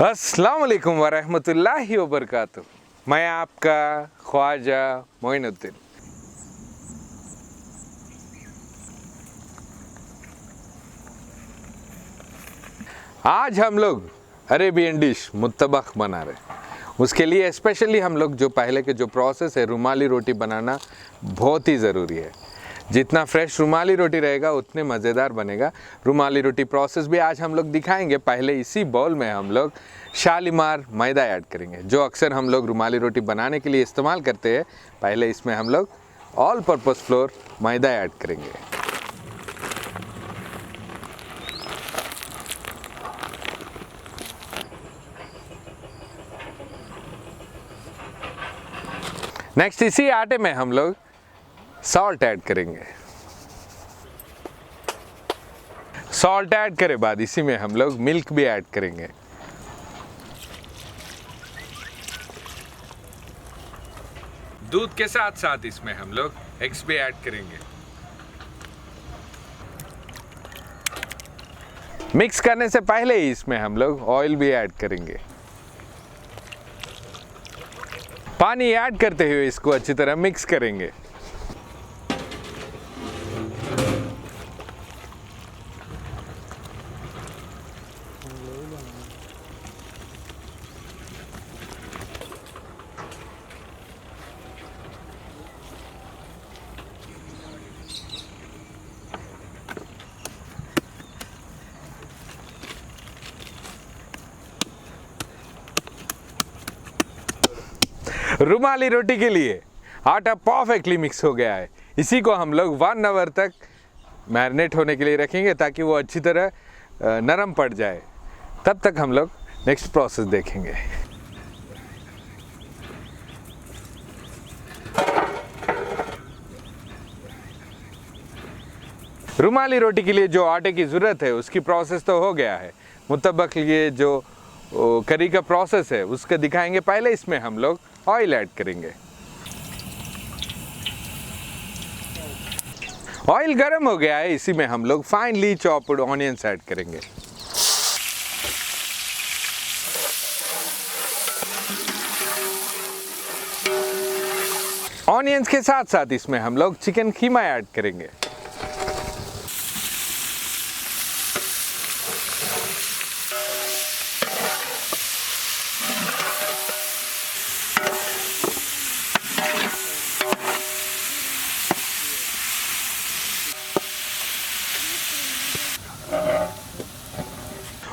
अस्सलाम वालेकुम वरहमतुल्लाहि वबरकातुह। मैं आपका ख्वाजा मोइनुद्दीन। आज हम लोग अरेबियन डिश मुत्तबख बना रहे हैं। उसके लिए स्पेशली हम लोग जो पहले के जो प्रोसेस है, रुमाली रोटी बनाना बहुत ही ज़रूरी है। जितना फ्रेश रुमाली रोटी रहेगा उतने मज़ेदार बनेगा। रुमाली रोटी प्रोसेस भी आज हम लोग दिखाएंगे। पहले इसी बाउल में हम लोग शालीमार मैदा ऐड करेंगे, जो अक्सर हम लोग रुमाली रोटी बनाने के लिए इस्तेमाल करते हैं। पहले इसमें हम लोग ऑल पर्पस फ्लोर मैदा ऐड करेंगे। नेक्स्ट इसी आटे में हम लोग सॉल्ट ऐड करेंगे। सॉल्ट ऐड करे बाद इसी में हम लोग मिल्क भी ऐड करेंगे। दूध के साथ साथ इसमें हम लोग एग्स भी ऐड करेंगे। मिक्स करने से पहले ही इसमें हम लोग ऑयल भी ऐड करेंगे। पानी ऐड करते हुए इसको अच्छी तरह मिक्स करेंगे। रुमाली रोटी के लिए आटा परफेक्टली मिक्स हो गया है। इसी को हम लोग 1 आवर तक मैरिनेट होने के लिए रखेंगे ताकि वो अच्छी तरह नरम पड़ जाए। तब तक हम लोग नेक्स्ट प्रोसेस देखेंगे। रुमाली रोटी के लिए जो आटे की ज़रूरत है उसकी प्रोसेस तो हो गया है। मुत्तबख के लिए जो करी का प्रोसेस है उसका दिखाएंगे। पहले इसमें हम लोग ऑयल ऐड करेंगे। ऑयल गर्म हो गया है, इसी में हम लोग फाइनली चॉप्ड ऑनियंस ऐड करेंगे। ऑनियंस के साथ साथ इसमें हम लोग चिकन कीमा ऐड करेंगे।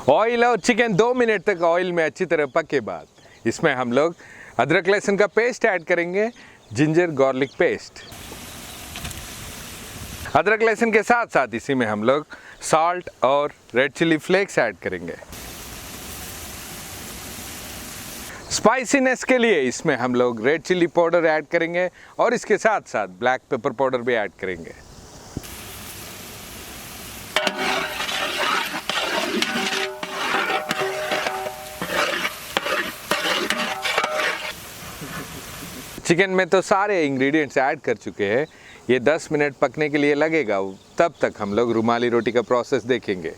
ऑयल और चिकन 2 मिनट तक ऑयल में अच्छी तरह पके बाद इसमें हम लोग अदरक लहसुन का पेस्ट ऐड करेंगे, जिंजर गार्लिक पेस्ट। अदरक लहसुन के साथ साथ इसी में हम लोग सॉल्ट और रेड चिली फ्लेक्स ऐड करेंगे। स्पाइसीनेस के लिए इसमें हम लोग रेड चिली पाउडर ऐड करेंगे और इसके साथ साथ ब्लैक पेपर पाउडर भी ऐड करेंगे। चिकन में तो सारे इंग्रेडिएंट्स ऐड कर चुके हैं। ये 10 मिनट पकने के लिए लगेगा। तब तक हम लोग रुमाली रोटी का प्रोसेस देखेंगे।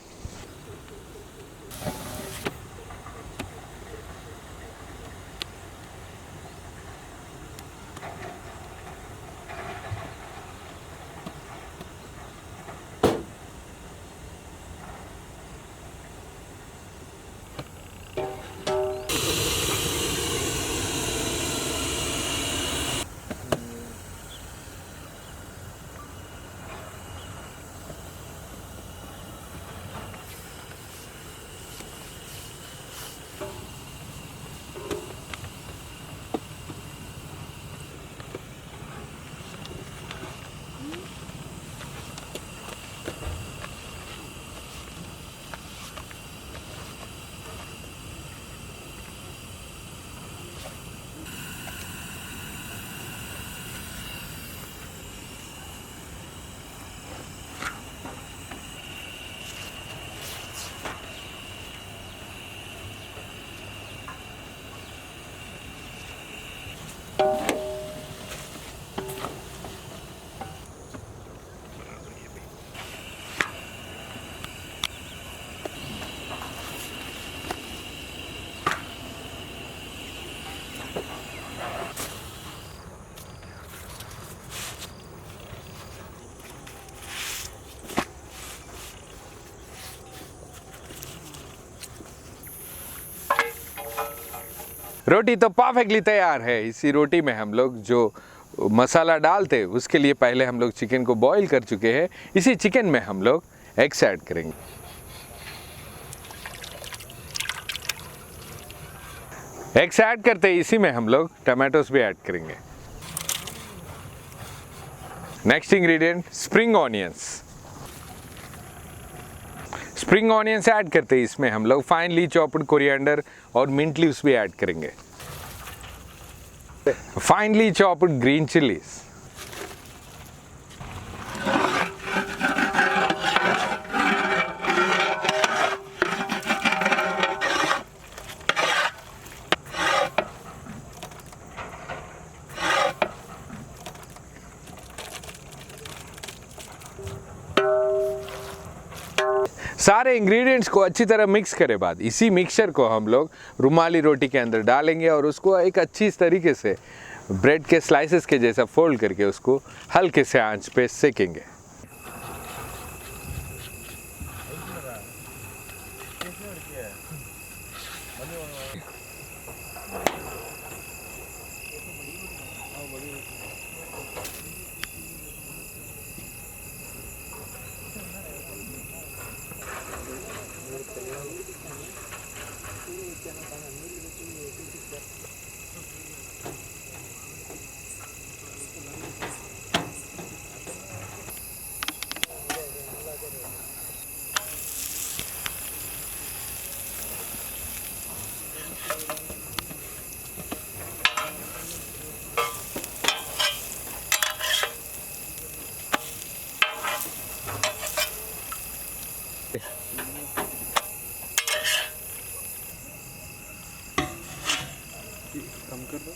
रोटी तो परफेक्टली तैयार है। इसी रोटी में हम लोग जो मसाला डालते उसके लिए पहले हम लोग चिकन को बॉईल कर चुके हैं। इसी चिकन में हम लोग एग्स ऐड करेंगे। एग्स ऐड करते ही इसी में हम लोग टमाटोस भी ऐड करेंगे। Next ingredient spring onions. Spring onions add करते ही इसमें हम लोग फाइनली चॉप्ड कोरिएंडर और मिंट लीव्स भी ऐड करेंगे। फाइनली चॉप्ड ग्रीन चिलीज, सारे इंग्रेडिएंट्स को अच्छी तरह मिक्स करे बाद इसी मिक्सचर को हम लोग रुमाली रोटी के अंदर डालेंगे और उसको एक अच्छी तरीके से ब्रेड के स्लाइसेस के जैसा फोल्ड करके उसको हल्के से आंच पे सेकेंगे। कम कर दो।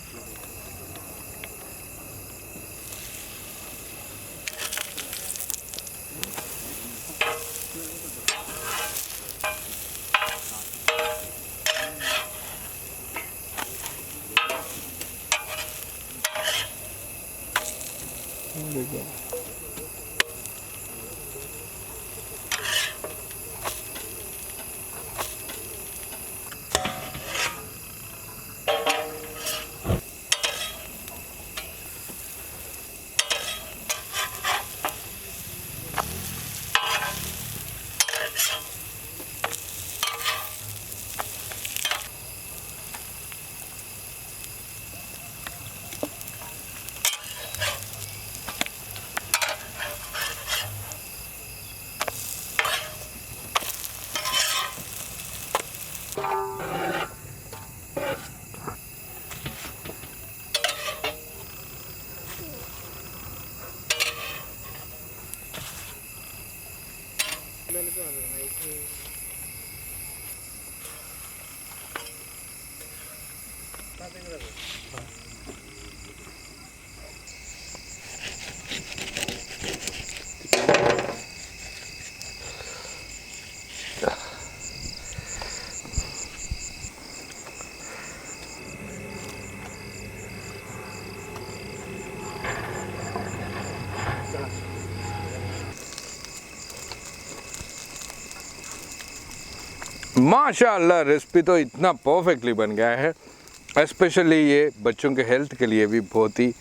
माशाअल्लाह रेसिपी तो इतना परफेक्टली बन गया है। स्पेशली ये बच्चों के हेल्थ के लिए भी बहुत ही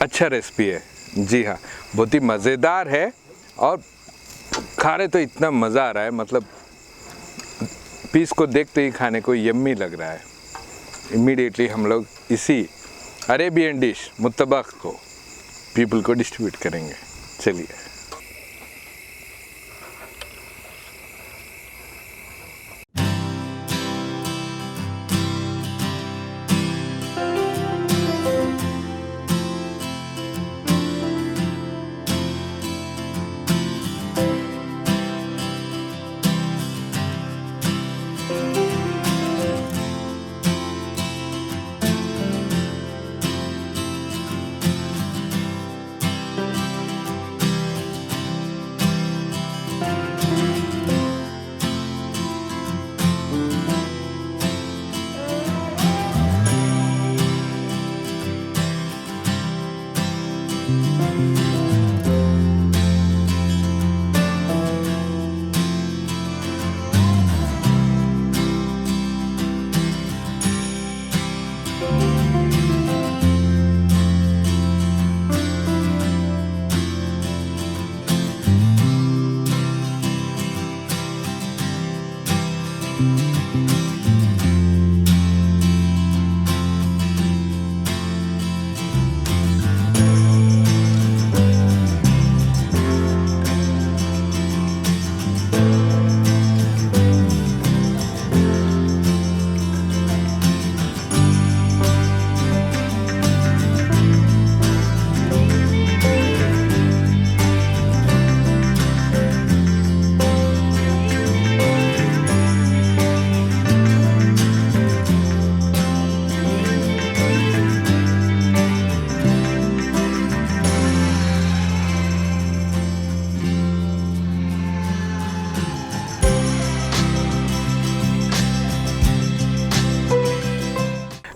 अच्छा रेसिपी है। जी हाँ, बहुत ही मज़ेदार है और खा रहे तो इतना मज़ा आ रहा है, मतलब पीस को देखते ही खाने को यम्मी लग रहा है। इमीडिएटली हम लोग इसी अरेबियन डिश मुत्तबक को पीपल को डिस्ट्रीब्यूट करेंगे। चलिए।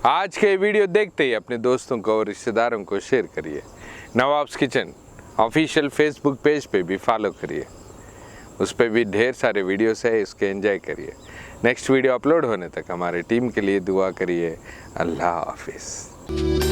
आज के वीडियो देखते ही अपने दोस्तों को और रिश्तेदारों को शेयर करिए। Nawabs kitchen official Facebook page पे भी फॉलो करिए, उस पर भी ढेर सारे वीडियोस है, इसके एंजॉय करिए। नेक्स्ट वीडियो अपलोड होने तक हमारे टीम के लिए दुआ करिए। अल्लाह हाफिज़।